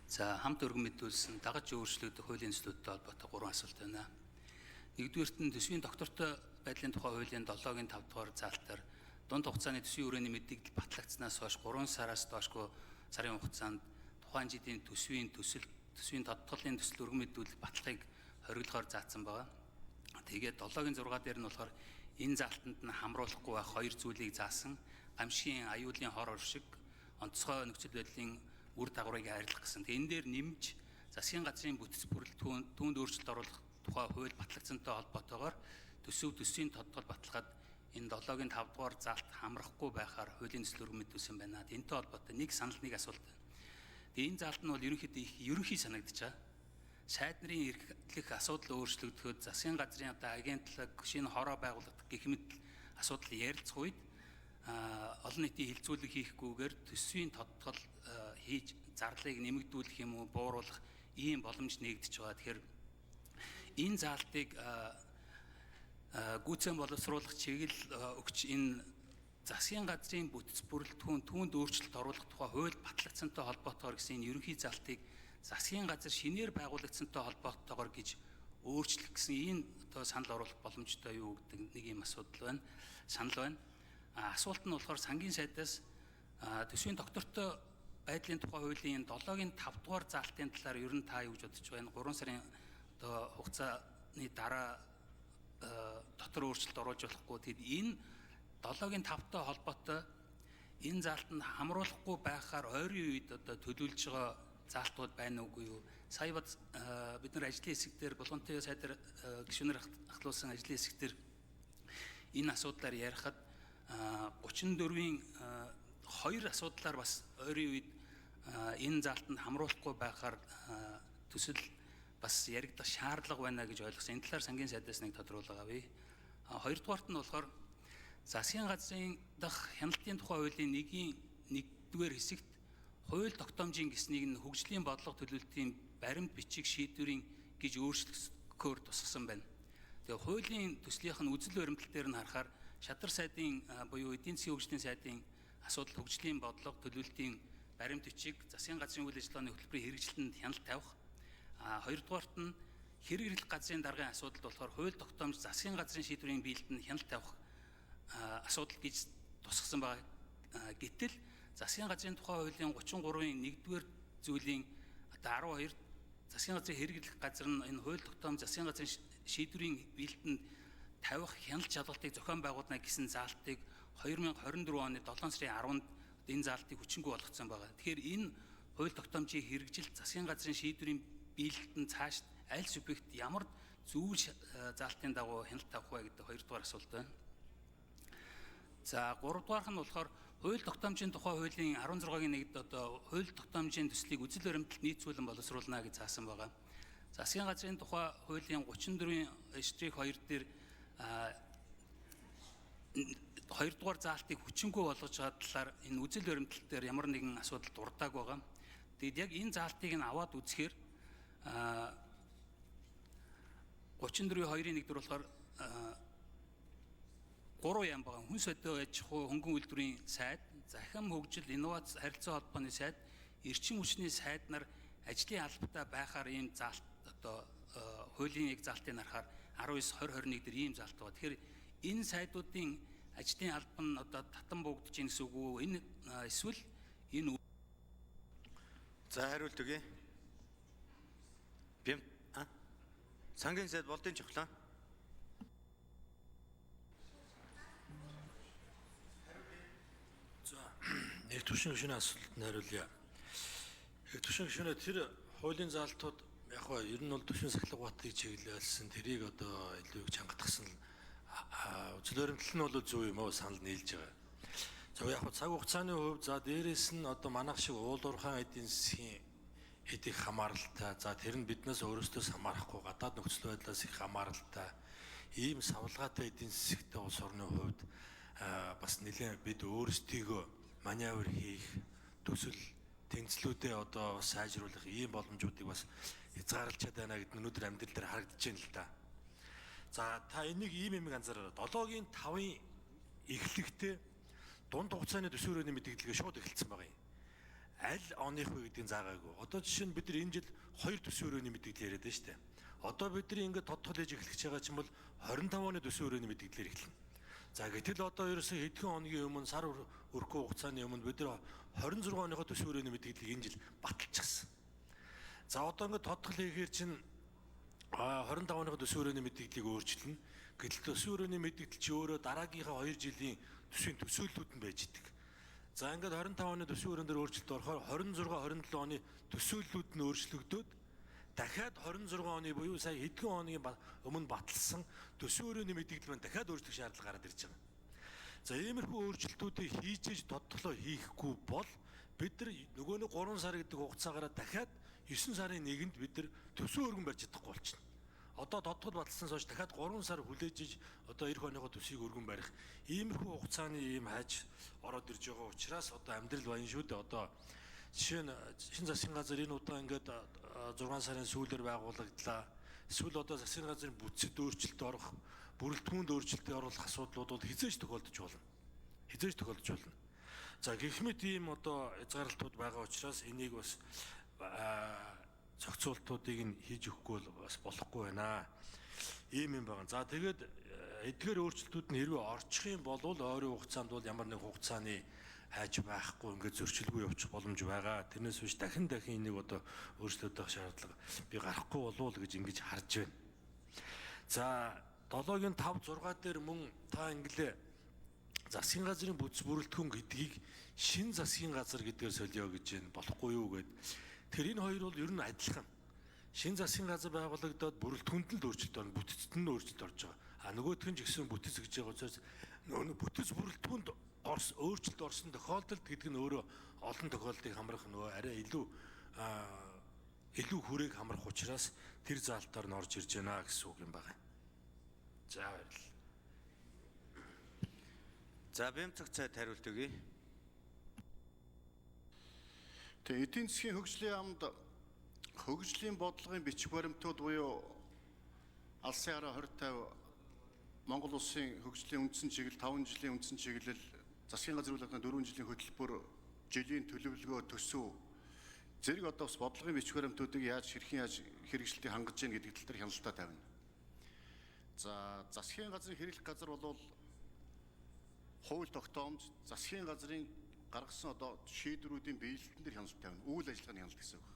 За хамт өргөн мэдүүлсэн дагаж өөрчлөгдөх хуулийн төслүүдтэй холбоотой 3 асуулт байна. Нэгдүгээрт нь төсвийн доктортой байдлын тухай хуулийн 7-гийн 5 дугаар заалтаар дунд хугацааны төсвийн хүрээний мэдээлэл батлагдсанаас хойш 3 сараас доошгүй сарын хугацаанд тухайн жилийн төсвийн тодтголын төсөл өргөн мэдүүлэх баталгааг хориглохоор заасан байна. Тэгээд 7-гийн 6 дээр нь болохоор энэ заалтанд нь хамруулахгүй байх 2 зүйлийг заасан. Гамшигын аюулын хор оршиг, онцгой нөхцөл байдлын үр дагаврыг хайрлах гэсэн. Тэгээ энэ дээр нэмж засгийн газрын бүтэц бүрэлд түүнд өөрчлөлт оруулах тухай хууль батлагдсантай холбоотойгоор төсвийн тодтгол баталгаад энэ 7-гийн 5 дугаар заалт хамрахгүй байхаар хуулийн төсөл өргөн мэдүүлсэн байна. Энэтэй холбоотой нэг санал нэг асуулт байна. Тэгээ энэ заалт нь бол ерөнхийдөө их ерөнхий санагдчихаа. Сайд нарын эрхлэх асуудал өөрчлөгдөхөд засгийн газрын агентлаг, шинэ хороо байгуулах гэх мэт асуудал ярилцах үед олон нийтийн хилцүүлэг хийхгүйгээр төсвийн тодтгол хийж зарлыг нэмэгдүүлэх юм уу бууруулах ийм боломж нэгдэж байгаа. Тэгэхээр энэ заалтыг гүйцэн боловсруулах чиглэл өгч энэ засгийн газрын бүтэц бүрэлдэхүүн түүнд өөрчлөлт оруулах тухай хууль батлагдсантай холбоотойгоор гэсэн энэ ерөнхий заалтыг засгийн газар шинээр байгуулагдсантай холбоотойгоор гэж өөрчлөх гэсэн энэ одоо санал оруулах боломжтой юу гэдэг нэг юм асуудал байна. Санал байна. Асуулт нь болохоор сангийн сайдаас төсвийн доктортой байдлын тухай хуулийн 7-гийн 5 дугаар заалтын талаар ер нь та юу гэж бодож байгаа? Энэ 3 сарын одоо хугацааны дараа дотор өөрчлөлт оруулж болохгүй. Тэгэд энэ 7-гийн 5-тай холбоотой энэ заалтанд хамруулахгүй байхаар ойрын үед одоо төлөвлөж байгаа заалтууд байна уугүй юу? Сая бид нар ажлын хэсэг дээр Булгантын сайдаар гишүүнээр ахлуулсан ажлын хэсэг дээр энэ асуудлаар ярихад 34-ийн 2 асуудлаар бас ойрын үед энэ заалтанд хамруулахгүй байхаар төсөл бас яригдах шаардлага байна гэж ойлгосон. Энэ талаар сангийн сайдаас нэг тодруулга авъя. Хоёрдугаарт нь болохоор засгийн газрын дах хяналтын тухай хуулийн 1-р хэсэгт хууль тогтоомжийн гэснийг нь хөгжлийн бодлого төлөвлөлтийн баримт бичиг шийдвэрийн гэж өөрчлөхөөр тусгасан байна. Тэгээ хуулийн төслийнх нь үзэл баримтлал дээр нь харахаар шадар сайдын буюу эдийн засгийн хөгжлийн сайдын асуудал хөгжлийн бодлого төлөвлөлтийн баримт бичиг засгийн газрын үйл ажиллагааны хөтөлбөрийн хэрэгжилтэнд хяналт тавих. Хоёрдугаарт нь хэрэглэх газрын даргын асуудалд болохоор хууль тогтоомж засгийн газрын шийдвэрийн биелэлтэнд хяналт тавих асуудал гэж тусгасан байгаа. Гэтэл засгийн газрын тухай хуулийн 33-ийн 1-р зүйлийн одоо 12 засгийн газрын хэрэглэх газар нь энэ хууль тогтоомж засгийн газрын шийдвэрийн биелэлтэнд тавих хяналт шалгалтыг зохион байгуулна гэсэн заалтыг 2024 оны 7 сарын 10-нд энэ заалтыг хүчингүй болгоцсон байгаа. Тэгэхээр энэ хууль тогтоомжийн хэрэгжилт засгийн газрын шийдвэрийн биелэлтэнд цааш аль субъект ямар зүйл заалтын дагуу хяналт тавих вэ гэдэг 2-р асуулт байна. За 3-р нь болохоор хууль тогтоомжийн тухай хуулийн 16-гийн 1-д одоо хууль тогтоомжийн төслийг үзэл баримтлалд нийцүүлэн боловсруулна гэж заасан байгаа. Засгийн газрын тухай хуулийн 34/2 дээр 2-р заалтыг хүчингүй болгож байгаа талаар энэ үзэл баримтлал дээр ямар нэгэн асуудал дурдааг байгаа. Тэгэд яг энэ заалтыг нь аваад үзэхээр 34/2-ийн 1-д болохоор 3 яам байгаа. Хүн соёлын аж ахуй хөнгөн үйлдвэрийн сайд, захин хөгжил инновац харилцаа холбооны сайд, эрчим хүчний сайд нар ажлын албатай байхаар ийм заалт одоо хуулийн яг заалтыг харахаар 19/2021 дээр ийм заалт байгаа. Тэгэхээр энэ сайдуудын ажлын алба нь одоо татан буугдаж ийн гэсэн үг үү? Энэ эсвэл энэ За хариулт өгье. Бим сангийн сайд болдын чухлаа. За нэг төвшин гишүүний асуултанд хариулъя. Нэг төвшин гишүүнээ тэр хуулийн заалтууд яг ба ер нь бол төвшин сахилга батыг чиглүүлсэн тэрийг одоо илүү их чангатгсан үзэл баримтлал нь бол зөв юм уу санал нийлж байгаа. За яг ба цаг хугацааны хувьд за дээрээс нь одоо манайх шиг уулуурхаан эдийн засгийн хэд их хамааралтай. За тэр нь биднээс өөрөөсөө хамаарахгүй гадаад нөхцөл байдлаас их хамааралтай. Ийм савлгаатай эдийн засгтай улс орны хувьд бас нэлээд бид өөрсдийгөө маневр хийх төсөл тэнцлүүдээ одоо сайжруулах ийм боломжуудыг бас хязгаарлалчаад байна гэдэг нь өнөөдөр амьдрал дээр харагдаж байна л да. За та энийг ийм юм анзаараа 7-гийн 5-ын эхлэгтээ дунд хугацааны төсвөрөөний мэдээлэлгээ шууд эхэлсэн байгаа юм. аль оных вэ гэдгийг заагаагүй. Одоо жишээ нь бид нар энэ жил 2 төсвийн өрөөний мэдээлэл яриад байна шүү дээ. Одоо бидний ингээд тодтол ээж эхлэж байгаа ч юм бол 25 оны төсвийн өрөөний мэдээлэл эхэлнэ. За гэтэл одоо ерөөсөө хэдхэн хоногийн өмнө сар өрхөө хугацааны өмнө бид нар 26 оныхоо төсвийн өрөөний мэдээллийг энэ жил баталчихсан. За одоо ингээд тодтол хийхээр чинь 25 оныхоо төсвийн өрөөний мэдээллийг өөрчилнө. Гэтэл төсвийн өрөөний мэдээлэл чи өөрөө дараагийнхаа 2 жилийн төсвийн төсөөллүүд нь байж идэг. За ингээд 25 оны төсвийн өрөөнд өөрчлөлт орохоор 26 27 оны төсөөллүүд нь өөрчлөгдөөд дахиад 26 оны буюу сая хэдхэн хоногийн өмнө баталсан төсвийн өрөөний мэдээлэл маань дахиад өөрчлөх шаардлага гараад ирж байгаа. За иймэрхүү өөрчлөлтүүдийг хийж тодтолоо хийхгүй бол бид нар нөгөө нэг 3 сар гэдэг хугацаагаараа дахиад 9 сарын 1-нд бид нар төсвийн өргөн барьж чадахгүй болчихно. Одоо тодтол баталсан сууж дахиад 3 сар хүлээж одоо эх оныхоо төсвийг өргөн барих иймэрхүү хугацааны ийм хайж ороод ирж байгаа учраас одоо амьдрал баян шүү дээ. Одоо жишээ нь шинэ засгийн газар энэ удаа ингээд 6 сарын сүүлээр байгуулагдлаа. Эсвэл одоо засгийн газрын бүтцэд өөрчлөлт орох, бүрэлдэхүүнд өөрчлөлт оруулах асуудлууд бол хизээж тохиолдож болно. Хизээж тохиолдож болно. За гэх мэт ийм одоо хязгаарлалтууд байгаа учраас энийг бас зохицуултуудыг нь хийж өгөхгүй бас болохгүй байна. Ийм юм байна. За тэгээд эдгээр өөрчлөлтүүд нь хэрвээ орчих юм бол ойрын хугацаанд бол ямар нэг хугацааны хайж байхгүй ингээд зөрчилгүй явчих боломж байгаа. Тэрнээс биш дахин энийг одоо өөрчлөлт авах шаардлага би гарахгүй болов уу гэж ингэж харж байна. За 7-гийн 5 6 дээр мөн та инглээ засгийн газрын бүтц бүрэлдэхүүн гэдгийг шин засгийн газар гэдгээр солио гэж байна. Болохгүй юу гэд. Тэр энэ хоёр бол ер нь адилхан. Шин засгийн газар байгуулагдаад бүрэлдэхүүнд нь өөрчлөлт орно, бүтцэд нь өөрчлөлт орж байгаа. А нөгөөх нь ч гэсэн бүтц гэж байгаа учраас нөгөө бүтц бүрэлдэхүүнд өөрчлөлт орсон тохиолдолд гэдэг нь өөрөө олон тохиолдлыг хамрах нөгөө арай илүү хүрээг хамрах учраас тэр заалтаар нь орж ирж байна гэсэн үг юм байна. За баярлалаа. За бэмцэг цайд хариулт өгье. Тэгээ эдийн засгийн хөгжлийн яамд хөгжлийн бодлогын бичих баримтууд буюу алсын хараа 2050 Монгол улсын хөгжлийн үндсэн чиглэл 5 жилийн үндсэн чиглэл засгийн газрын 4 жилийн хөтөлбөр жилийн төлөвлөгөө төсөв зэрэг одоо бас бодлогын бичих баримтуудыг яаж хэрэгжилтийг хангаж гин гэдэг тал дээр хяналтаа тавина. За засгийн газрын хэрэглэх газар бол хууль тогтоомж засгийн газрын гаргасан одоо шийдвэрүүдийн биелэлтэн дээр хяналт тавина. Үйл ажиллагааны хяналт гэсэн үг.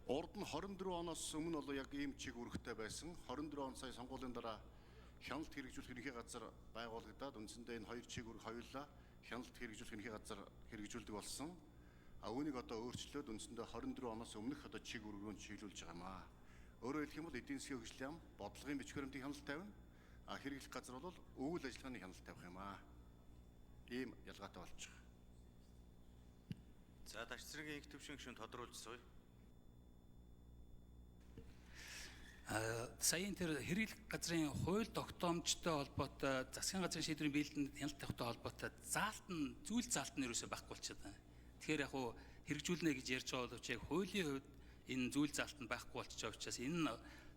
Урд нь 24 оноос өмнө бол яг ийм чиг үүрэгтэй байсан. 24 он сая сонгуулийн дараа хяналт хэрэгжүүлэх ерөнхий газар байгуулагдаад үндсэндээ энэ хоёр чиг үүрэг хоёулаа хяналт хэрэгжүүлэх ерөнхий газар хэрэгжүүлдэг болсон. А үүнийг одоо өөрчлөөд үндсэндээ 24 оноос өмнөх одоо чиг үүрэг рүү чиглүүлж байгаа юм аа. Өөрөөр хэлэх юм бол эдийн засгийн хөгжлийн яам бодлогын бичих баримтыг хяналт тавина. А хэрэглэх газар бол үйл ажиллагааны хяналт тавих юм аа. Ийм ялгаатай болж байгаа. За Дашцэргийн их төвшин гишүүн тодруулжсоё. Саяын тэр хэрэглэх газрын хууль тогтоомжтой холбоотой засгийн газрын шийдвэрийн биелэлтэнд хяналт тавихтай холбоотой зүйл заалт нь ерөөсөй байхгүй болчиход байна. Тэгэхээр яг хуу хэрэгжүүлнэ гэж ярьж байгаа боловч яг хуулийн хувьд энэ зүйл заалт нь байхгүй болчихж байгаа учраас энэ нь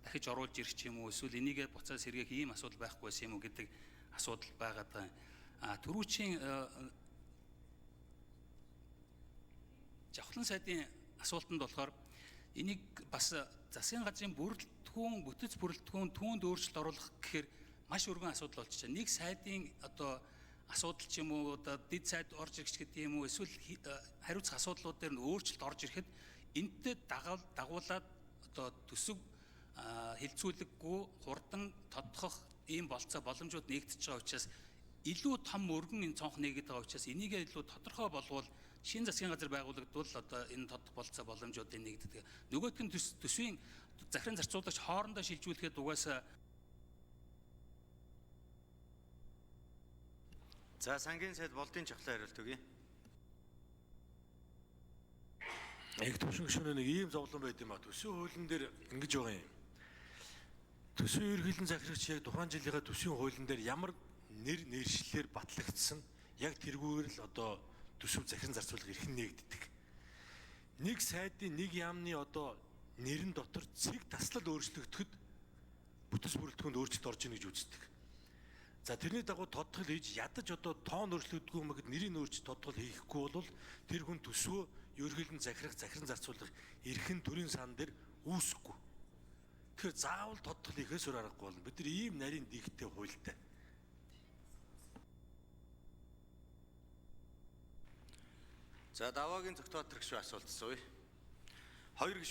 дахиж оруулж ирэх юм уу эсвэл энийгээ буцаа сэргээх ийм асуудал байхгүй байсан юм уу гэдэг асуудал байгаад байна. Түрүүчийн Жавхлан сайдын асуултанд болохоор энийг бас засгийн газрын бүтэц бүрэлдэхүүн түүнд өөрчлөлт оруулах гэхээр маш өргөн асуудал болж байна. Нэг сайдын одоо асуудал ч юм уу одоо дэд сайд орж ирэх гэдэг юм уу эсвэл хариуцах асуудлууд дээр нь өөрчлөлт орж ирэхэд энэтэй дагуулад одоо төсөв хилцүүлэггүй хурдан тодтогох ийм болцоо боломжууд нэгдэж байгаа учраас илүү том өргөн энэ цонх нэгэд байгаа учраас энийг илүү тодорхой болвол шинэ засгийн газар байгуулагдвал одоо энэ тодтох болцоо боломжуудыг нэгддэг. Нөгөөх нь төсвийн захиран зарцуулагч хоорондоо шилжүүлэхэд угаасаа За сангийн сайд болдын чухлын хариулт өгье. Их төвшин гишүүнээ нэг ийм зовлон байд юм а. Төсвийн хуулийн дээр ингэж байгаа юм. Төсвийн ерөнхийлөн захирагч яг тухайн жилийнхаа төсвийн хуулийн дээр ямар нэршлэлээр батлагдсан яг тэргүүгээр л одоо төсөв захиран зарцуулга эрхэн нээгддэг. Нэг сайдын нэг яамны одоо нэрэн дотор цэг таслал өөрчлөгдөхөд бүтэц бүрэлдэхүүнд өөрчлөлт орж ийн гэж үздэг. За тэрний дагуу тодтол хийж ядаж одоо тоон өөрчлөгддөггүй юм гэд нэрийг өөрчилж тодтол хийхгүй бол тэр хүн төсвөө ерөнхийдөө захиран зарцуулах эрхэн төрийн сан дээр үүсэхгүй. Тэгэхээр заавал тодтол хийхээс өөр аргагүй болно. Бид нар ийм нарийн дэгтэй хуультай. За даваагийн зохиолч гишүүн асуулт асууя. Хоёр гишүүн